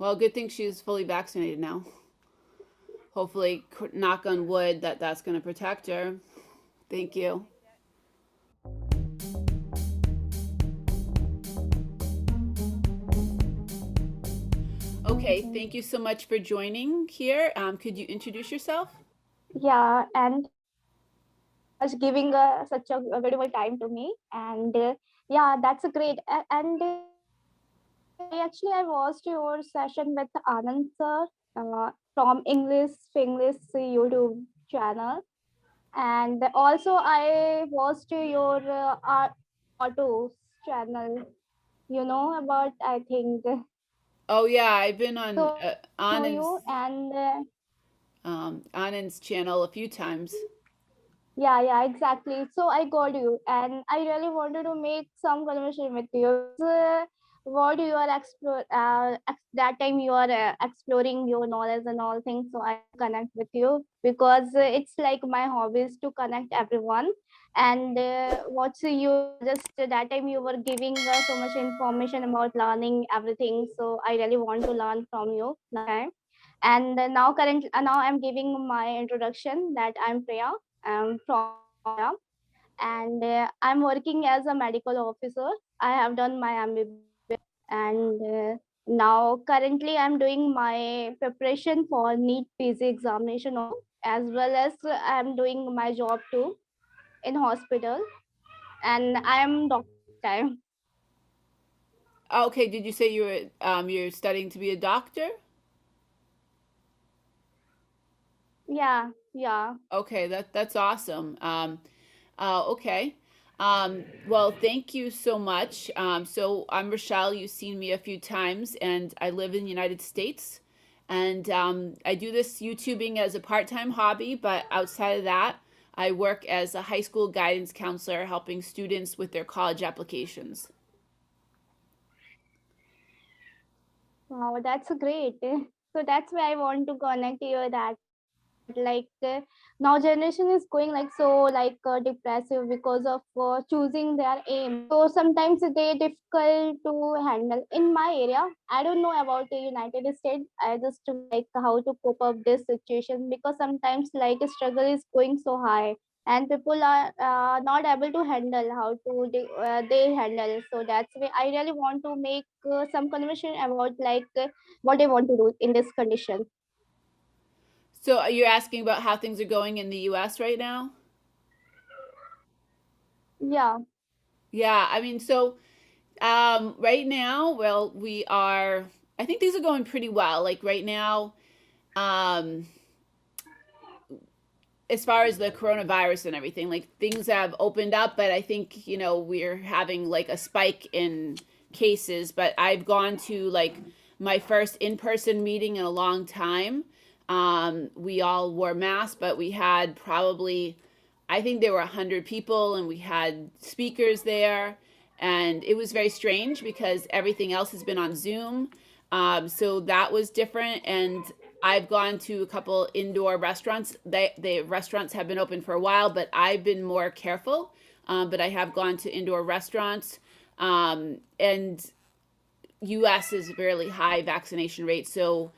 Well, good thing she's fully vaccinated now. Hopefully, knock on wood, that's going to protect her. Thank you. Okay, thank you so much for joining here. Could you introduce yourself? Yeah, and was giving such a valuable time to me, and yeah, that's a great. And I watched your session with Anand sir from English YouTube channel, and also I watched your autos channel. You know about, I think. Oh yeah, I've been on So know Anand's you, and Anand's channel a few times. yeah, exactly. So I got you, and I really wanted to make some conversation with you. What you are that time you are exploring your knowledge and all things. So I connect with you because it's like my hobby is to connect everyone. And what's you just that time you were giving so much information about learning everything. So I really want to learn from you that time. And now I'm giving my introduction that I'm Priya. I'm from India, and I'm working as a medical officer. I have done my MBBS, and now currently I'm doing my preparation for NEET PG examination also, as well as I'm doing my job too in hospital, and I'm doctor this time. Okay, did you say you're studying to be a doctor? Yeah. Okay, that's awesome. Okay. Well, thank you so much. So I'm Rochelle. You've seen me a few times, and I live in the United States. And I do this YouTubing as a part-time hobby, but outside of that, I work as a high school guidance counselor, helping students with their college applications. Wow, that's great. So that's why I want to connect you that like now generation is going like so like depressive because of choosing their aim. So sometimes they difficult to handle. In my area, I don't know about the United States. I just like how to cope up this situation because sometimes like struggle is going so high and people are not able to handle how to they handle. So that's why I really want to make some conversation about like what they want to do in this condition. So you're asking about how things are going in the US right now? Yeah. Yeah, I mean, so right now, well, I think things are going pretty well. Like right now, um, as far as the coronavirus and everything, like things have opened up, but I think, we're having like a spike in cases. But I've gone to like my first in person meeting in a long time. We all wore masks, but we had probably, I think there were 100 people, and we had speakers there. And it was very strange because everything else has been on Zoom. So that was different. And I've gone to a couple indoor restaurants. The restaurants have been open for a while, but I've been more careful. But I have gone to indoor restaurants. And U.S. is a fairly high vaccination rate, so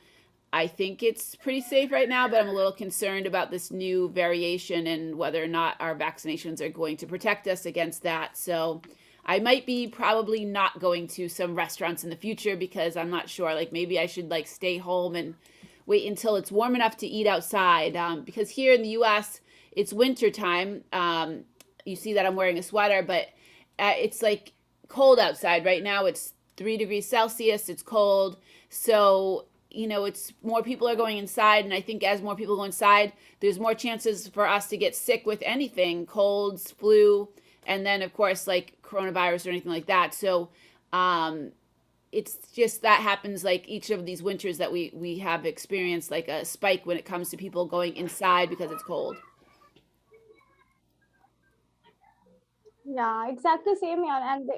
I think it's pretty safe right now. But I'm a little concerned about this new variation and whether or not our vaccinations are going to protect us against that. So I might be probably not going to some restaurants in the future because I'm not sure. Like maybe I should like stay home and wait until it's warm enough to eat outside. Because here in the U.S. it's winter time. You see that I'm wearing a sweater, but it's like cold outside right now. It's 3 degrees Celsius. It's cold, so it's more people are going inside, and I think as more people go inside, there's more chances for us to get sick with anything, colds, flu, and then of course like coronavirus or anything like that. So it's just that happens like each of these winters that we have experienced like a spike when it comes to people going inside because it's cold. Yeah, exactly same here. And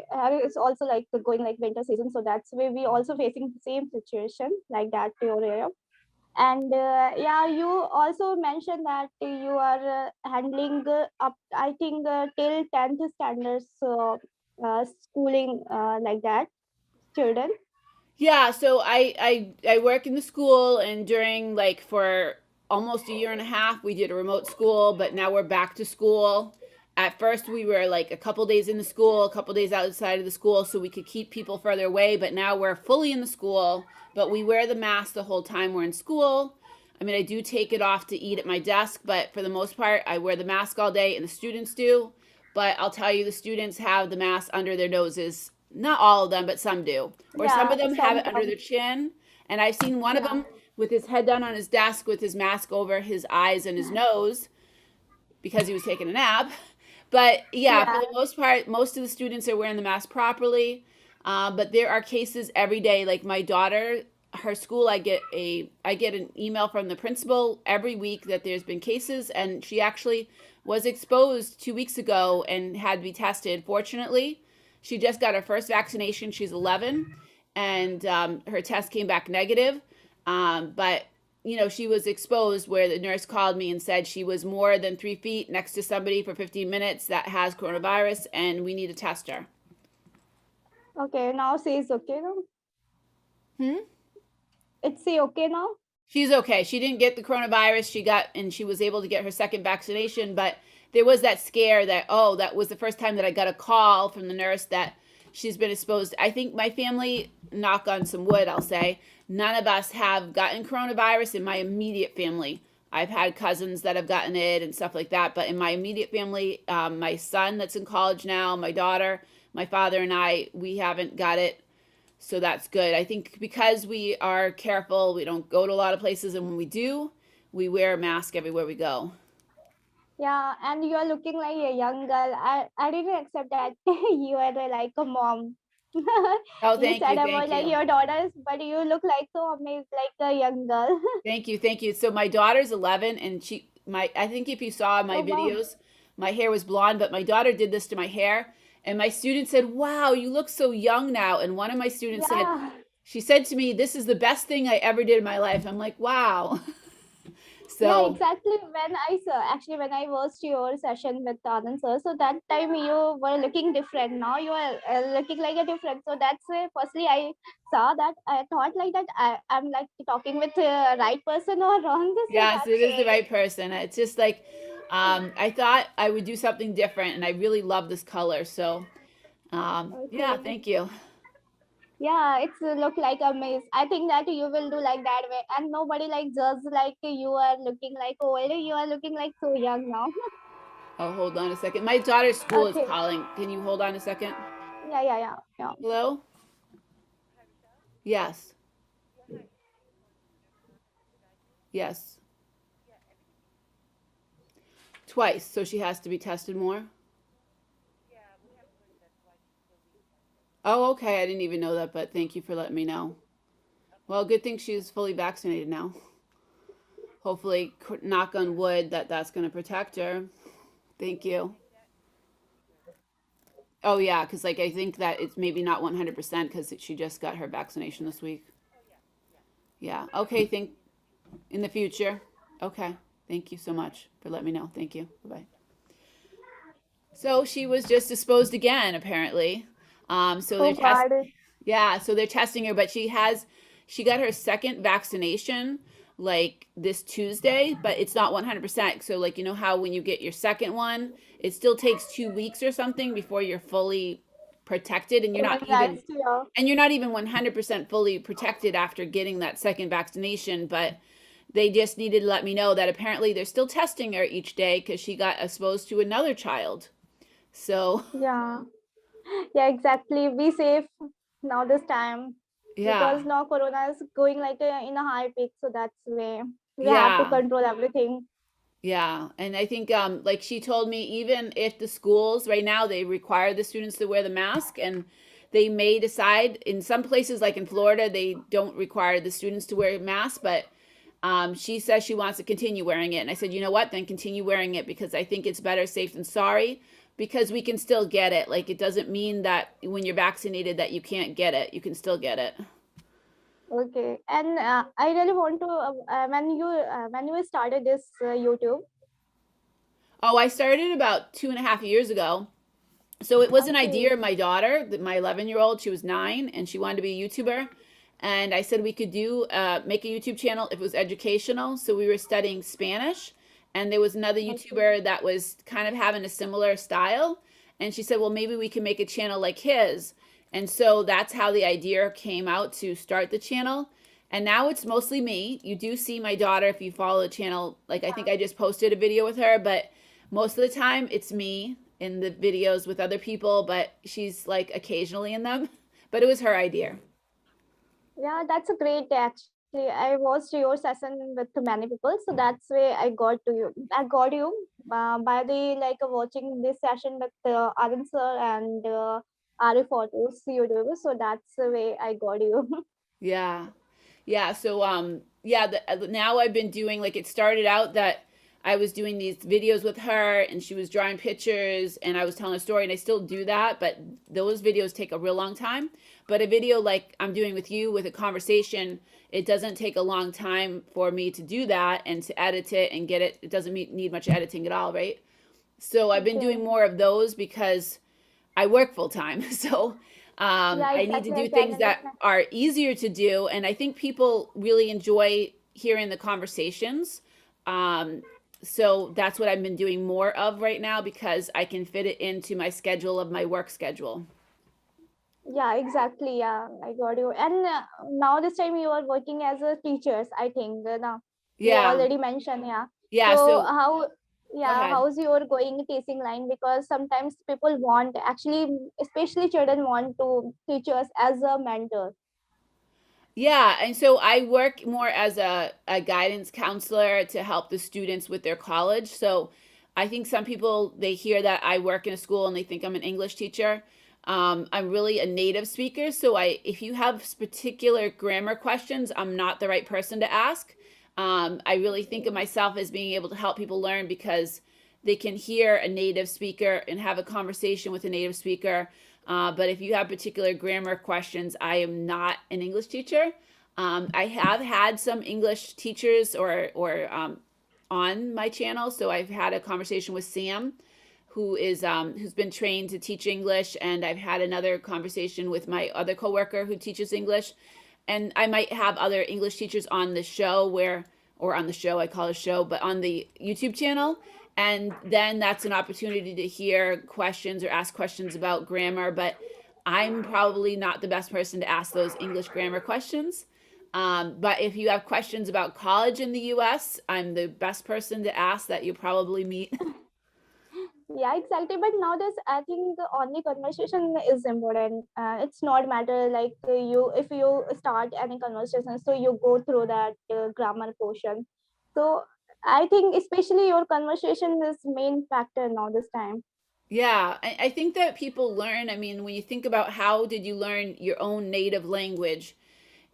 it's also like going like winter season, so that's why we also facing the same situation like that to your area. And yeah, you also mentioned that you are handling up, I think, till 10th standards schooling like that children. Yeah, so I work in the school, and during like for almost a year and a half we did a remote school, but now we're back to school. At first we were like a couple days in the school, a couple days outside of the school so we could keep people further away, but now we're fully in the school, but we wear the mask the whole time we're in school. I mean, I do take it off to eat at my desk, but for the most part I wear the mask all day and the students do. But I'll tell you, the students have the mask under their noses. Not all of them, but some do. Or some Yeah, of them have some it under come. their chin. And I've seen one of Yeah, them with his head down on his desk with his mask over his eyes and his nose because he was taking a nap. But yeah, for yeah. the most part, most of the students are wearing the mask properly. But there are cases every day. Like my daughter, her school, I get an email from the principal every week that there's been cases, and she actually was exposed 2 weeks ago and had to be tested. Fortunately, she just got her first vaccination. She's 11, and her test came back negative. But she was exposed where the nurse called me and said she was more than 3 feet next to somebody for 15 minutes that has coronavirus, and we need to test her. Okay, now she's okay now. Hmm? It's she okay now? She's okay. She didn't get the coronavirus. She was able to get her second vaccination, but there was that scare that, oh, that was the first time that I got a call from the nurse that she's been exposed. I think my family, knock on some wood, I'll say, none of us have gotten coronavirus in my immediate family. I've had cousins that have gotten it and stuff like that, but in my immediate family, my son that's in college now, my daughter, my father, and I, we haven't got it, so that's good. I think because we are careful, we don't go to a lot of places, and when we do, we wear a mask everywhere we go. Yeah, and you are looking like a young girl. I didn't accept that you are like a mom. Oh, You thank said you, about thank like you. your daughters, but you look like so amazing, like a young girl. Thank you, thank you. So my daughter's 11, and I think if you saw my Oh wow. videos, my hair was blonde, but my daughter did this to my hair, and my student said, "Wow, you look so young now." And one of my students said, Yeah. she said to me, "This is the best thing I ever did in my life." I'm like, "Wow." Yeah, So, exactly. When I saw, actually, when I watched your session with Anand sir, so that time you were looking different. Now you are looking like a different. So that's why, firstly, I saw that. I thought like that. I'm like talking with the right person or wrong. So yes, it that's is the why. right person. It's just like I thought I would do something different, and I really love this color. So, yeah, Okay. thank you. Yeah, it's look like a maze. I think that you will do like that way, and nobody like judge like you are looking like old. You are looking like so young now. Oh, hold on a second. My daughter's school is Okay. calling. Can you hold on a second? Yeah, yeah, yeah, yeah. Hello? Yes. Yes. Twice, so she has to be tested more? Oh, okay. I didn't even know that, but thank you for letting me know. Well, good thing she's fully vaccinated now. Hopefully, knock on wood, that's going to protect her. Thank you. Oh, yeah, because like I think that it's maybe not 100% because she just got her vaccination this week. Yeah. Okay. Think in the future. Okay. Thank you so much for letting me know. Thank you. Bye bye. So she was just exposed again, apparently. So Oh they're test, God. yeah. So they're testing her, but she got her second vaccination like this Tuesday, but it's not 100%. So like how when you get your second one, it still takes 2 weeks or something before you're fully protected, and That's yeah. you're not even 100% fully protected after getting that second vaccination. But they just needed to let me know that apparently they're still testing her each day because she got exposed to another child. So, Yeah. Yeah, exactly. Be safe now this time yeah, because now Corona is going like in a high peak. So that's way we have to yeah, control everything. yeah. And I think, like she told me, even if the schools right now they require the students to wear the mask, and they may decide in some places, like in Florida, they don't require the students to wear masks, but she says she wants to continue wearing it. And I said, you know what? Then continue wearing it because I think it's better safe than sorry because we can still get it. Like, it doesn't mean that when you're vaccinated that you can't get it. You can still get it. Okay. And I really want to when you started this YouTube. Oh, I started about 2.5 years ago. So it was an idea Okay. of my daughter, my 11-year-old. She was 9 and she wanted to be a YouTuber. and I said we could do make a YouTube channel if it was educational. So we were studying Spanish, and there was another Okay. YouTuber that was kind of having a similar style, and she said, well, maybe we can make a channel like his. And so that's how the idea came out to start the channel. And now it's mostly me. You do see my daughter if you follow the channel. Like I think I just posted a video with her, but most of the time it's me in the videos with other people, but she's like occasionally in them. But it was her idea. Yeah, that's a great actually. I watched your session with many people, so that's why I got to you. I got you by the like watching this session with Arun sir and Ari photos YouTube. So that's the way I got you. Yeah. Yeah, so yeah, now I've been doing like it started out that I was doing these videos with her and she was drawing pictures and I was telling a story and I still do that, but those videos take a real long time. But a video like I'm doing with you with a conversation, it doesn't take a long time for me to do that and to edit it and get it. It doesn't need much editing at all, right? So I've been Okay. doing more of those because I work full time. So Yeah, I need to exactly. I do can things that understand. are easier to do. And I think people really enjoy hearing the conversations. Um, so that's what I've been doing more of right now because I can fit it into my schedule of my work schedule. Yeah, exactly. Yeah, I got you. And now this time you are working as a teachers, I think. Now you Yeah. already mentioned, yeah. Yeah. So So how, go yeah, ahead. how's your going teaching line? Because sometimes people want, actually, especially children want to teachers as a mentor. Yeah, and so I work more as a guidance counselor to help the students with their college. So I think some people they hear that I work in a school and they think I'm an English teacher. I'm really a native speaker, so I if you have particular grammar questions, I'm not the right person to ask. I really think of myself as being able to help people learn because they can hear a native speaker and have a conversation with a native speaker, but if you have particular grammar questions, I am not an English teacher. I have had some English teachers or on my channel. So I've had a conversation with Sam, who's been trained to teach English, and I've had another conversation with my other coworker who teaches English, and I might have other English teachers on the show or on the show, I call it a show, but on the YouTube channel. And then that's an opportunity to hear questions or ask questions about grammar. But I'm probably not the best person to ask those English grammar questions. But if you have questions about college in the US, I'm the best person to ask that you probably meet. Yeah, exactly. But nowadays, I think the only conversation is important. It's not matter like you if you start any conversation, so you go through that grammar portion. So I think especially your conversation is main factor now this time. Yeah, I think that people learn. I mean, when you think about how did you learn your own native language,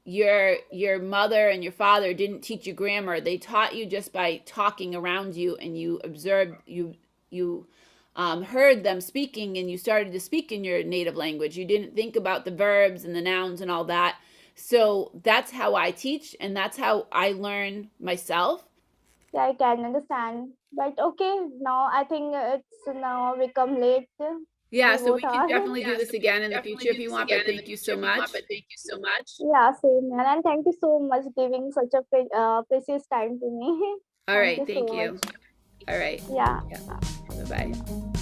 your mother and your father didn't teach you grammar. They taught you just by talking around you, and you observed you heard them speaking, and you started to speak in your native language. You didn't think about the verbs and the nouns and all that. So that's how I teach, and that's how I learn myself. Yeah, I can understand. But okay, now I think it's now become late. Yeah, We so both we can are. definitely do Yeah, this so we again can in the definitely future if do you this want, but again in the thank you future so if you want. much. But thank you so much. Yeah, same man. And thank you so much giving such a precious time to me. All Thank right, you so thank much. you. All right. Yeah. Yeah. Bye bye.